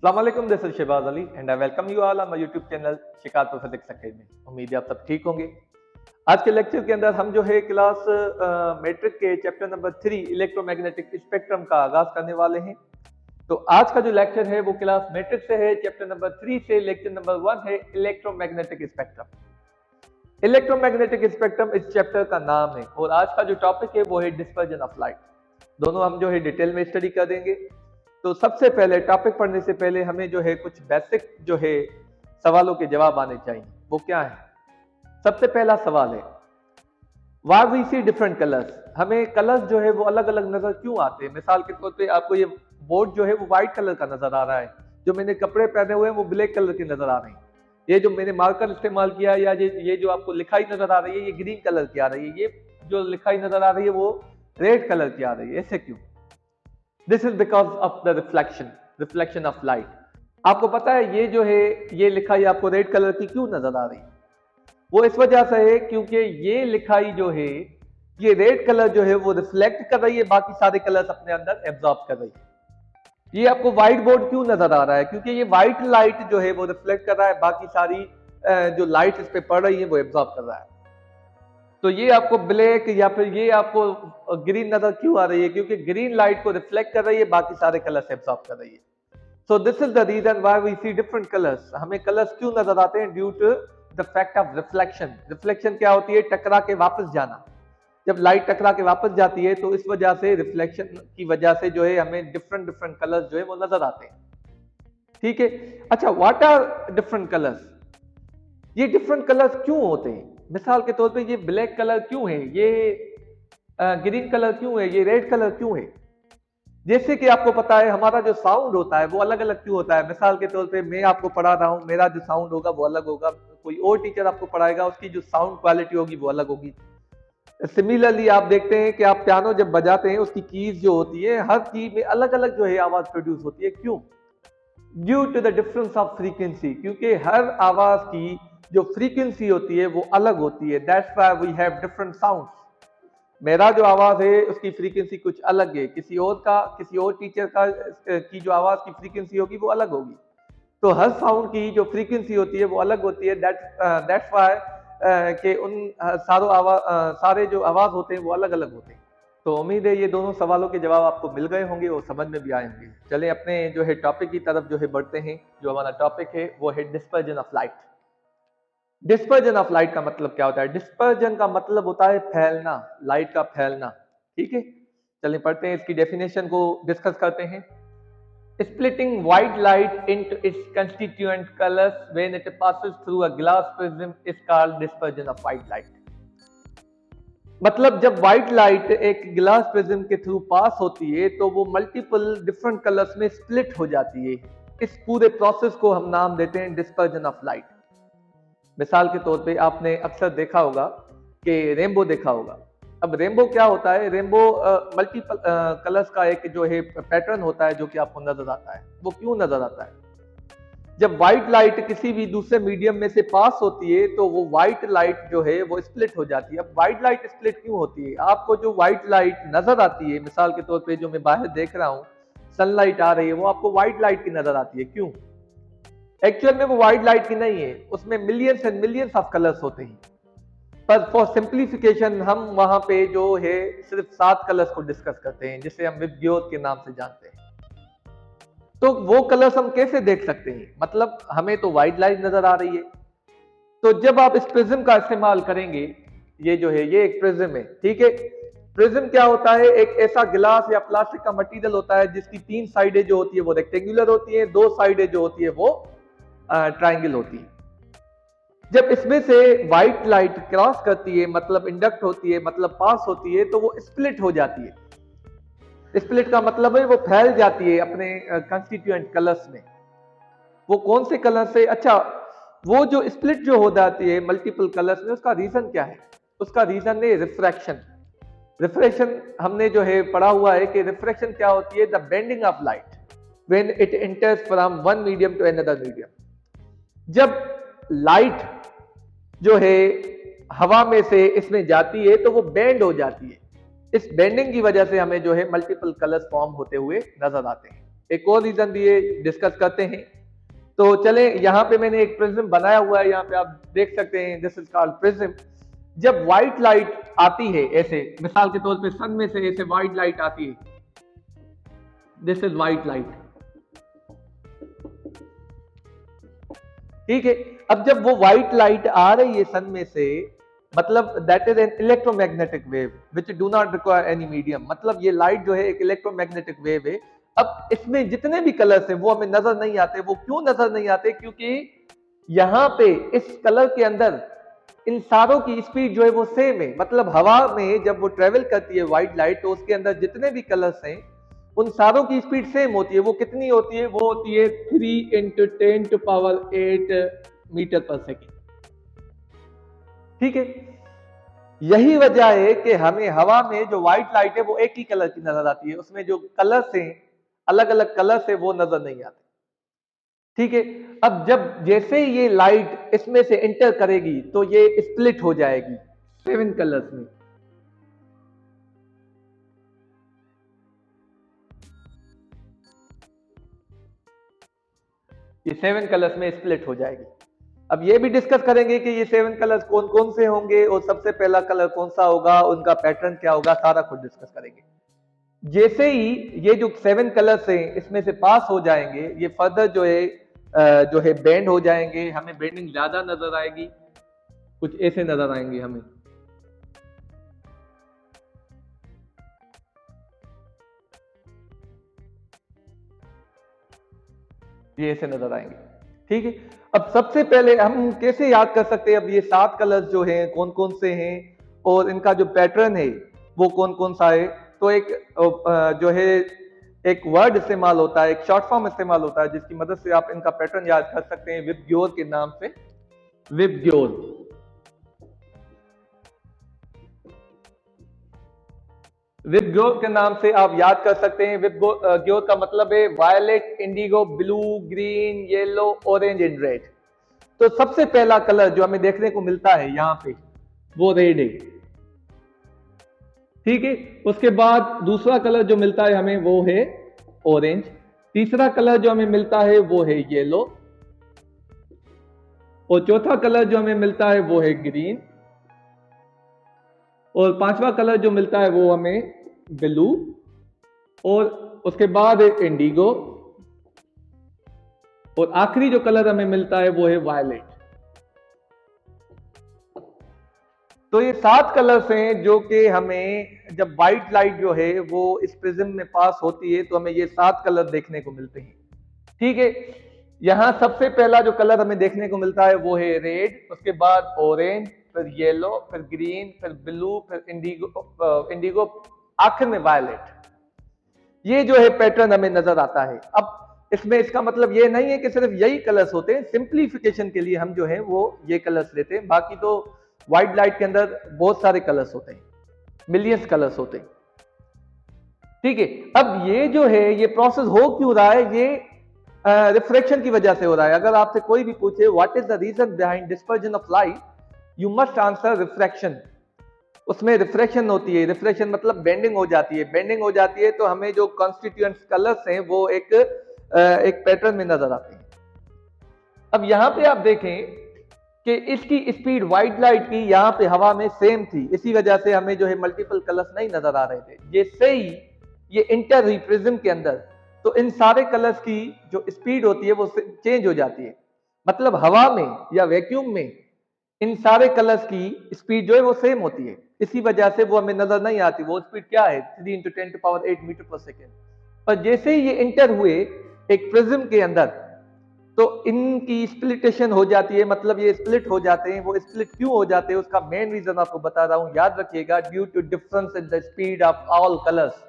Assalamualaikum, this is Shehbaz Ali and I welcome you all on my YouTube channel Shikarpur physics academy. उम्मीद है आप सब ठीक होंगे। आज के लेक्चर के अंदर हम जो है क्लास मैट्रिक के चैप्टर नंबर 3 इलेक्ट्रोमैग्नेटिक स्पेक्ट्रम का आगाज करने वाले हैं। तो आज का जो लेक्चर है वो क्लास मैट्रिक से है, चैप्टर नंबर 3 से लेक्चर नंबर 1 है इलेक्ट्रोमैग्नेटिक स्पेक्ट्रम। इलेक्ट्रोमैग्नेटिक स्पेक्ट्रम इस चैप्टर का नाम है और आज का जो टॉपिक है वो है डिस्पर्जन ऑफ लाइट। दोनों हम जो है डिटेल में स्टडी कर देंगे। तो सबसे पहले टॉपिक पढ़ने से पहले हमें जो है कुछ बेसिक जो है सवालों के जवाब आने चाहिए। वो क्या है? सबसे पहला सवाल है why we see different colours. हमें कलर्स जो है वो अलग अलग नजर क्यों आते हैं? मिसाल के तौर पे आपको ये बोर्ड जो है वो व्हाइट कलर का नजर आ रहा है, जो मैंने कपड़े पहने हुए हैं वो ब्लैक कलर के नजर आ रहे हैं, ये जो मैंने मार्कर इस्तेमाल किया या ये जो आपको लिखाई नजर आ रही है ये ग्रीन कलर की आ रही है, ये जो लिखाई नजर आ रही है वो रेड कलर की आ रही है। ऐसे क्यों? This is because of the reflection of light. आपको पता है ये जो है ये लिखाई आपको रेड कलर की क्यों नजर आ रही है? वो इस वजह से है क्योंकि ये लिखाई जो है ये रेड कलर जो है वो रिफ्लेक्ट कर रही है, बाकी सारे कलर्स अपने अंदर एब्जॉर्ब कर रही है। ये आपको व्हाइट बोर्ड क्यों नजर आ रहा है? क्योंकि ये व्हाइट लाइट जो है वो रिफ्लेक्ट कर रहा है, बाकी सारी जो लाइट इस पे पड़ रही है वो एब्जॉर्ब कर रहा है। तो ये आपको ब्लैक या फिर ये आपको ग्रीन नजर क्यों आ रही है? क्योंकि ग्रीन लाइट को रिफ्लेक्ट कर रही है, बाकी सारे कलर्स एब्जॉर्ब कर रही है। So this is the reason why we see different colours. हमें कलर्स क्यों नजर आते हैं? Due to the fact of reflection. Reflection क्या होती है? टकरा के वापस जाना। जब लाइट टकरा के वापस जाती है तो इस वजह से रिफ्लेक्शन की वजह से जो है हमें डिफरेंट डिफरेंट कलर्स जो है वो नजर आते हैं। ठीक है, अच्छा व्हाट आर डिफरेंट कलर्स? ये डिफरेंट कलर्स क्यों होते हैं? मिसाल के तौर पे ये ब्लैक कलर क्यों है, ये ग्रीन कलर क्यों है, ये रेड कलर क्यों है? जैसे कि आपको पता है हमारा जो साउंड होता है वो अलग अलग क्यों होता है। मिसाल के तौर पे मैं आपको पढ़ा रहा हूं, मेरा जो साउंड होगा वो अलग होगा, कोई और टीचर आपको पढ़ाएगा उसकी जो साउंड क्वालिटी होगी वो अलग होगी। सिमिलरली आप देखते हैं कि आप पियानो जब बजाते हैं उसकी कीज जो होती है हर की में अलग अलग जो है आवाज प्रोड्यूस होती है। क्यों? Due to the difference of frequency. क्योंकि हर आवाज की जो फ्रीक्वेंसी होती है वो अलग होती है। That's why we have different sounds. मेरा जो आवाज है उसकी फ्रीक्वेंसी कुछ अलग है, किसी और टीचर का की जो आवाज की फ्रीक्वेंसी होगी वो अलग होगी। तो हर साउंड की जो फ्रीक्वेंसी होती है वो अलग होती है। दैट्स व्हाई कि उन सारे जो आवाज होते हैं वो अलग अलग होते हैं। तो उम्मीद है ये दोनों सवालों के जवाब आपको मिल गए होंगे और समझ में भी आए होंगे। चलिए अपने जो है टॉपिक की तरफ जो है बढ़ते हैं। जो हमारा टॉपिक है वो है dispersion of light. Dispersion of light का मतलब क्या होता है? डिस्पर्जन का मतलब होता है फैलना, लाइट का फैलना। ठीक है, चलिए पढ़ते हैं, इसकी डेफिनेशन को डिस्कस करते हैं। Splitting white light into its constituent colours when it passes through a glass prism is called dispersion of white light. मतलब जब व्हाइट लाइट एक ग्लास प्रिज्म के थ्रू पास होती है तो वो मल्टीपल डिफरेंट कलर्स में स्प्लिट हो जाती है। इस पूरे प्रोसेस को हम नाम देते हैं डिस्पर्जन ऑफ लाइट। मिसाल के तौर पे आपने अक्सर देखा होगा कि रेनबो देखा होगा। अब रेनबो क्या होता है? रेनबो मल्टीपल कलर्स का एक जो है पैटर्न होता है जो कि आपको नजर आता है। वो क्यों नजर आता है? जब व्हाइट लाइट किसी भी दूसरे मीडियम में से पास होती है तो वो व्हाइट लाइट जो है वो स्प्लिट हो जाती है। अब व्हाइट लाइट स्प्लिट क्यों होती है? आपको जो व्हाइट लाइट नजर आती है, मिसाल के तौर पे जो मैं बाहर देख रहा हूँ सनलाइट आ रही है, वो आपको व्हाइट लाइट की नजर आती है। क्यों? एक्चुअल में वो व्हाइट लाइट की नहीं है, उसमें millions and millions of colours होते हैं। पर फॉर सिंप्लीफिकेशन हम वहां पे जो है सिर्फ 7 कलर्स को डिस्कस करते हैं जिसे हम विबग्योर के नाम से जानते हैं। तो वो कलर्स हम कैसे देख सकते हैं? मतलब हमें तो व्हाइट लाइट नजर आ रही है। तो जब आप इस प्रिज्म का इस्तेमाल करेंगे, ये जो है ये एक प्रिज्म है। ठीक है, प्रिज्म क्या होता है? एक ऐसा गिलास या प्लास्टिक का मटेरियल होता है जिसकी 3 साइडें जो होती है वो रेक्टेंगुलर होती है, 2 साइडें जो होती है वो ट्रायंगल होती है। जब इसमें से व्हाइट लाइट क्रॉस करती है, मतलब इंडक्ट होती है, मतलब पास होती है, तो वो स्प्लिट हो जाती है। स्प्लिट का मतलब है वो फैल जाती है अपने कंस्टिट्यूएंट कलर्स में। वो कौन से कलर से? अच्छा, वो जो स्प्लिट जो हो जाती है मल्टीपल कलर्स में, उसका रीजन क्या है? उसका रीजन है रिफ्रैक्शन। रिफ्रैक्शन हमने जो है पढ़ा हुआ है कि रिफ्रैक्शन क्या होती है? The bending of light when it enters from one medium to another medium. जब लाइट जो है हवा में से इसमें जाती है तो वो बेंड हो जाती है। इस बेंडिंग की वजह से हमें जो है मल्टीपल कलर्स फॉर्म होते हुए नजर आते हैं। एक और रीजन भी ये डिस्कस करते हैं। तो चले, यहाँ पे मैंने एक प्रिज्म बनाया हुआ है, यहाँ पे आप देख सकते हैं, दिस इज कॉल्ड प्रिज्म। जब व्हाइट लाइट आती है ऐसे, मिसाल के तौर पे सन में से ऐसे व्हाइट लाइट आती है, दिस इज व्हाइट लाइट, ठीक है। अब जब वो व्हाइट लाइट आ रही है सन में से, मतलब that is an electromagnetic wave which do not require any medium, मतलब ये लाइट जो है एक इलेक्ट्रोमैग्नेटिक वेव है। अब इसमें जितने भी कलर्स हैं वो हमें नजर नहीं आते। वो क्यों नजर नहीं आते? क्योंकि यहाँ पे इस कलर के अंदर इन सारों की स्पीड जो है वो सेम है। मतलब हवा में जब वो ट्रेवल करती है व्हाइट लाइट, तो उसके अंदर जितने भी कलर्स हैं उन सारों की स्पीड सेम होती है। वो कितनी होती है? वो होती है 3 × 10⁸ मीटर पर सेकेंड, ठीक है। यही वजह है कि हमें हवा में जो व्हाइट लाइट है वो एक ही कलर की नजर आती है, उसमें जो कलर्स हैं, अलग अलग कलर्स है, वो नजर नहीं आते, ठीक है। अब जब जैसे ये लाइट इसमें से एंटर करेगी तो ये स्प्लिट हो जाएगी 7 कलर्स में। ये 7 कलर्स में स्प्लिट हो जाएगी। अब ये भी डिस्कस करेंगे कि ये 7 कलर्स कौन कौन से होंगे और सबसे पहला कलर कौन सा होगा, उनका पैटर्न क्या होगा, सारा कुछ डिस्कस करेंगे। जैसे ही ये जो 7 कलर्स हैं इसमें से पास हो जाएंगे, ये फर्दर जो है बेंड हो जाएंगे, हमें बेंडिंग ज्यादा नजर आएगी, कुछ ऐसे नजर आएंगे हमें, ये ऐसे नजर आएंगे, ठीक है। अब सबसे पहले हम कैसे याद कर सकते हैं अब ये 7 कलर्स जो हैं कौन कौन से हैं और इनका जो पैटर्न है वो कौन कौन सा है? तो एक जो है एक वर्ड इस्तेमाल होता है, एक शॉर्ट फॉर्म इस्तेमाल होता है जिसकी मदद से आप इनका पैटर्न याद कर सकते हैं, विबग्योर के नाम से। विबग्योर, विबग्योर के नाम से आप याद कर सकते हैं। विबग्योर का मतलब है violet, indigo, blue, green, yellow, orange and red. तो सबसे पहला कलर जो हमें देखने को मिलता है यहाँ पे वो रेड है, ठीक है। उसके बाद दूसरा कलर जो मिलता है हमें वो है ऑरेंज। तीसरा कलर जो हमें मिलता है वो है येलो, और चौथा कलर जो हमें मिलता है वो है ग्रीन, और पांचवा कलर जो मिलता है वो हमें ब्लू, और उसके बाद है इंडिगो, और आखिरी जो कलर हमें मिलता है वो है वायलेट। तो ये 7 कलर्स हैं जो कि हमें जब व्हाइट लाइट जो है वो इस प्रिज्म में पास होती है तो हमें ये 7 कलर देखने को मिलते हैं, ठीक है। यहां सबसे पहला जो कलर हमें देखने को मिलता है वो है रेड, उसके बाद ऑरेंज, फिर येलो, फिर ग्रीन, फिर ब्लू, फिर इंडिगो, आखिर में वायलेट। ये जो है पैटर्न हमें नजर आता है। अब इसमें इसका मतलब ये नहीं है कि सिर्फ यही कलर्स होते हैं, सिंप्लीफिकेशन के लिए हम जो है वो ये कलर्स लेते हैं। बाकी तो व्हाइट लाइट के अंदर बहुत सारे कलर्स होते हैं, मिलियंस कलर्स होते हैं, ठीक है। अब ये जो है ये प्रोसेस हो क्यों रहा है? ये रिफ्रैक्शन की वजह से हो रहा है। अगर आपसे कोई भी पूछे what is the reason behind dispersion of light, you must answer refraction. उसमें रिफ्रैक्शन होती है, रिफ्रैक्शन मतलब बेंडिंग हो जाती है। बेंडिंग हो जाती है तो हमें जो कॉन्स्टिट्यूएंट्स कलर्स हैं वो एक पैटर्न में नजर आते हैं। अब यहां पे आप देखें कि इसकी स्पीड व्हाइट लाइट की यहाँ पे हवा में सेम थी, इसी वजह से हमें जो है मल्टीपल कलर्स नहीं नजर आ रहे थे। जैसे ही ये इंटर हुई प्रिज्म के अंदर तो इन सारे कलर्स की जो स्पीड होती है वो चेंज हो जाती है। मतलब हवा में या वैक्यूम में इन सारे कलर्स की स्पीड जो है वो सेम होती है, इसी वजह से वो हमें नजर नहीं आती। वो स्पीड क्या है? 3 × 10⁸ मीटर पर सेकेंड। पर जैसे ही ये इंटर हुए एक प्रिज्म के अंदर तो इनकी स्प्लिटेशन हो जाती है, मतलब ये स्प्लिट हो जाते हैं। वो स्प्लिट क्यों हो जाते हैं उसका मेन रीजन आपको बता रहा हूं, याद रखिएगा, due to difference in the speed of all colours.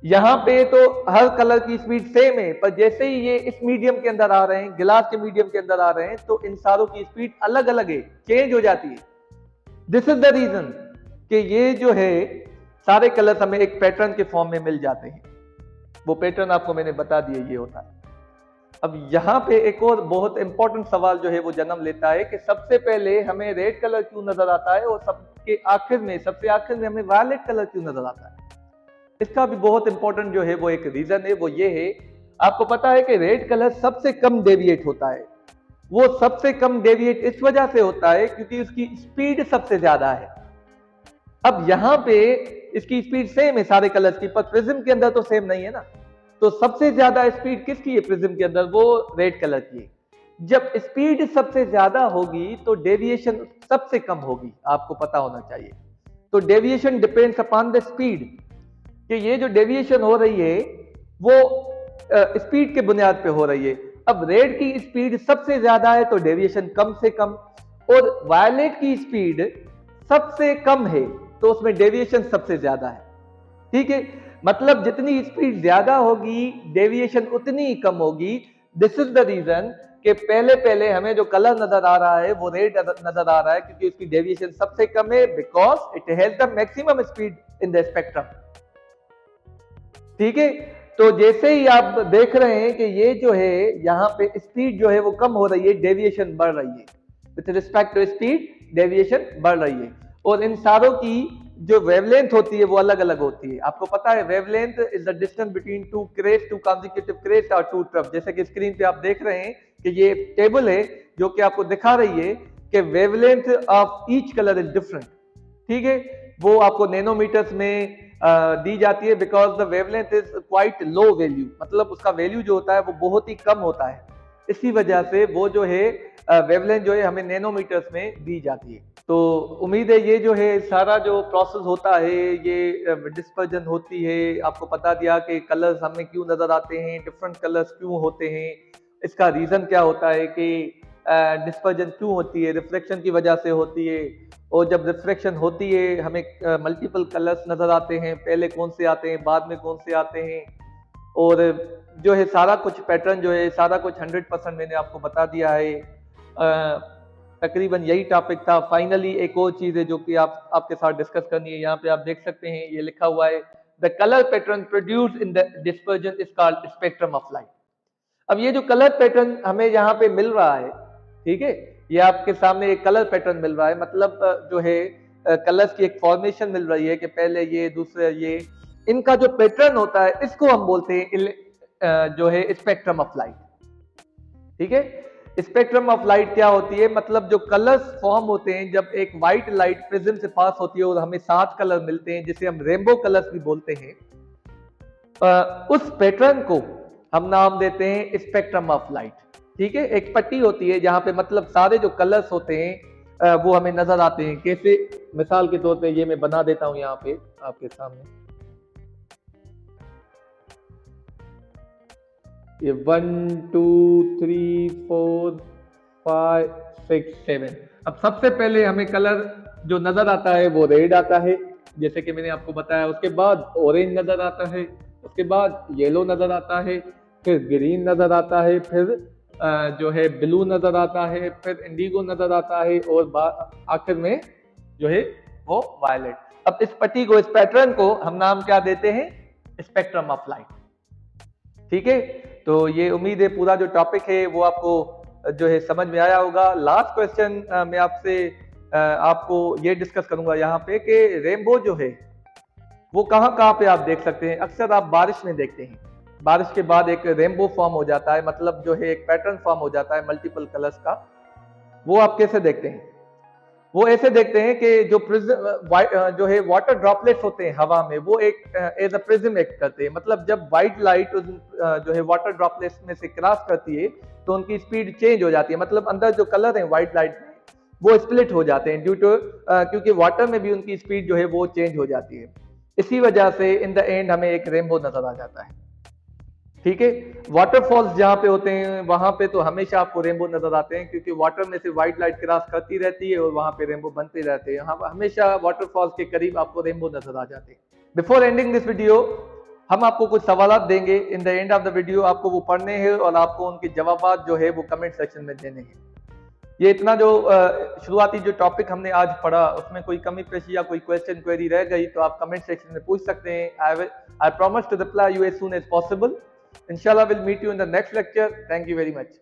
यहां पे तो हर कलर की स्पीड सेम है, पर जैसे ही ये इस मीडियम के अंदर आ रहे हैं, गिलास के मीडियम के अंदर आ रहे हैं, तो इन सारों की स्पीड अलग अलग है, चेंज हो जाती है। दिस इज द रीजन कि ये जो है सारे कलर्स हमें एक पैटर्न के फॉर्म में मिल जाते हैं। वो पैटर्न आपको मैंने बता दिया, ये होता है। अब यहाँ पे एक और बहुत इंपॉर्टेंट सवाल जो है वो जन्म लेता है कि सबसे पहले हमें रेड कलर क्यों नजर आता है और सबसे आखिर में हमें वायलेट कलर क्यों नजर आता है? इसका भी बहुत इंपॉर्टेंट जो है वो एक रीजन है, वो ये है आपको पता है कि रेड कलर सबसे कम डेविएट होता है। वो सबसे कम डेविएट इस वजह से होता है क्योंकि उसकी स्पीड सबसे ज्यादा है। अब यहां पे इसकी स्पीड सेम है सारे कलर्स की, पर प्रिज्म के अंदर तो सेम नहीं है ना। तो सबसे ज्यादा स्पीड किसकी है प्रिज्म के अंदर? वो रेड कलर की है। जब स्पीड सबसे ज्यादा होगी तो डेविएशन सबसे कम होगी, आपको पता होना चाहिए। तो deviation depends upon the speed, कि ये जो डेविएशन हो रही है वो स्पीड के बुनियाद पे हो रही है। अब रेड की स्पीड सबसे ज्यादा है तो डेविएशन कम से कम, और वायलेट की स्पीड सबसे कम है तो उसमें डेविएशन सबसे ज्यादा है। ठीक है, मतलब जितनी स्पीड ज्यादा होगी डेविएशन उतनी ही कम होगी। दिस इज द रीजन कि पहले पहले हमें जो कलर नजर आ रहा है वो रेड नजर आ रहा है, क्योंकि इसकी डेविएशन सबसे कम है, because it has the maximum speed in the spectrum. ठीक है, तो जैसे ही आप देख रहे हैं कि ये जो है यहाँ पे स्पीड जो है वो कम हो रही है, डेविएशन बढ़ रही है। With respect to speed deviation बढ़ रही है। और इन सारों की जो वेवलेंथ होती है वो अलग अलग होती है। आपको पता है wavelength is the distance between two crest, two consecutive crest और टू ट्रफ। जैसे कि स्क्रीन पे आप देख रहे हैं कि ये टेबल है जो कि आपको दिखा रही है कि wavelength of each colour is different. ठीक है, वो आपको नैनोमीटर्स में दी जाती है, because the wavelength is quite low value, मतलब उसका वैल्यू जो होता है वो बहुत ही कम होता है। इसी वजह से वो जो है वेवलेंथ जो है हमें नैनोमीटर्स में दी जाती है। तो उम्मीद है ये जो है सारा जो प्रोसेस होता है ये डिस्पर्जन होती है। आपको बता दिया कि कलर्स हमें क्यों नजर आते हैं, डिफरेंट कलर्स क्यों होते हैं, इसका रीजन क्या होता है कि डिस्पर्जन क्यों होती है, रिफ्लेक्शन की वजह से होती है। और जब रिफ्लेक्शन होती है हमें मल्टीपल कलर्स नजर आते हैं, पहले कौन से आते हैं बाद में कौन से आते हैं, और जो है सारा कुछ पैटर्न जो है सारा कुछ 100% मैंने आपको बता दिया है। तकरीबन यही टॉपिक था। फाइनली एक और चीज है जो कि आपके साथ डिस्कस करनी है। यहाँ पे आप देख सकते हैं ये लिखा हुआ है, the colour pattern produce in the dispersion is called spectrum of light. अब ये जो कलर पैटर्न हमें यहाँ पे मिल रहा है, ठीक है, ये आपके सामने एक कलर पैटर्न मिल रहा है, मतलब जो है कलर्स की एक फॉर्मेशन मिल रही है कि पहले ये दूसरे ये, इनका जो पैटर्न होता है इसको हम बोलते हैं जो है स्पेक्ट्रम ऑफ लाइट। ठीक है, स्पेक्ट्रम ऑफ लाइट क्या होती है, मतलब जो कलर्स फॉर्म होते हैं जब एक व्हाइट लाइट प्रिज्म से पास होती है और हमें 7 कलर मिलते हैं जिसे हम रेनबो कलर्स भी बोलते हैं, उस पैटर्न को हम नाम देते हैं स्पेक्ट्रम ऑफ लाइट। ठीक है, एक पट्टी होती है जहां पे मतलब सारे जो कलर्स होते हैं वो हमें नजर आते हैं। कैसे, मिसाल के तौर पे ये मैं बना देता हूं यहाँ पे आपके सामने, ये 1 2 3 4 5 6 7। अब सबसे पहले हमें कलर जो नजर आता है वो रेड आता है, जैसे कि मैंने आपको बताया। उसके बाद ऑरेंज नजर आता है, उसके बाद येलो नजर आता है, फिर ग्रीन नजर आता है, फिर जो है ब्लू नजर आता है, फिर इंडिगो नजर आता है, और आखिर में जो है वो वायलेट। अब इस पट्टी को, इस पैटर्न को हम नाम क्या देते हैं, स्पेक्ट्रम ऑफ लाइट। ठीक है, तो ये उम्मीद है पूरा जो टॉपिक है वो आपको जो है समझ में आया होगा। लास्ट क्वेश्चन मैं आपसे आपको ये डिस्कस करूंगा यहाँ पे कि रेनबो जो है वो कहाँ कहाँ पे आप देख सकते हैं। अक्सर आप बारिश में देखते हैं, बारिश के बाद एक रेनबो फॉर्म हो जाता है, मतलब जो है एक पैटर्न फॉर्म हो जाता है मल्टीपल कलर्स का। वो आप कैसे देखते हैं, वो ऐसे देखते हैं कि जो है वाटर ड्रॉपलेट्स होते हैं हवा में, वो एक एज अ प्रिज्म एक्ट करते हैं। मतलब जब व्हाइट लाइट जो है वाटर ड्रॉपलेट्स में से क्रॉस करती है तो उनकी स्पीड चेंज हो जाती है, मतलब अंदर जो कलर है व्हाइट लाइट में वो स्प्लिट हो जाते हैं ड्यू टू क्योंकि वाटर में भी उनकी स्पीड जो है वो चेंज हो जाती है। इसी वजह से इन द एंड हमें एक रेनबो नजर आ जाता है। ठीक है, वाटरफॉल्स जहां पे होते हैं वहां पे तो हमेशा आपको रेनबो नजर आते हैं, क्योंकि वाटर में से व्हाइट लाइट क्रॉस करती रहती है और वहां पे रेनबो बनते रहते हैं। हमेशा वाटरफॉल्स के करीब आपको रेनबो नजर आ जाते हैं। बिफोर एंडिंग दिस वीडियो हम आपको कुछ सवाल देंगे, in the end of the video आपको वो पढ़ने हैं और आपको उनके जवाब जो है वो कमेंट सेक्शन में देने हैं। ये इतना जो शुरुआती जो टॉपिक हमने आज पढ़ा उसमें कोई कमी पेशी या कोई क्वेश्चन क्वेरी रह गई तो आप कमेंट सेक्शन में पूछ सकते हैं। I promise to reply you as soon as possible. Inshallah, we'll meet you in the next lecture. Thank you very much.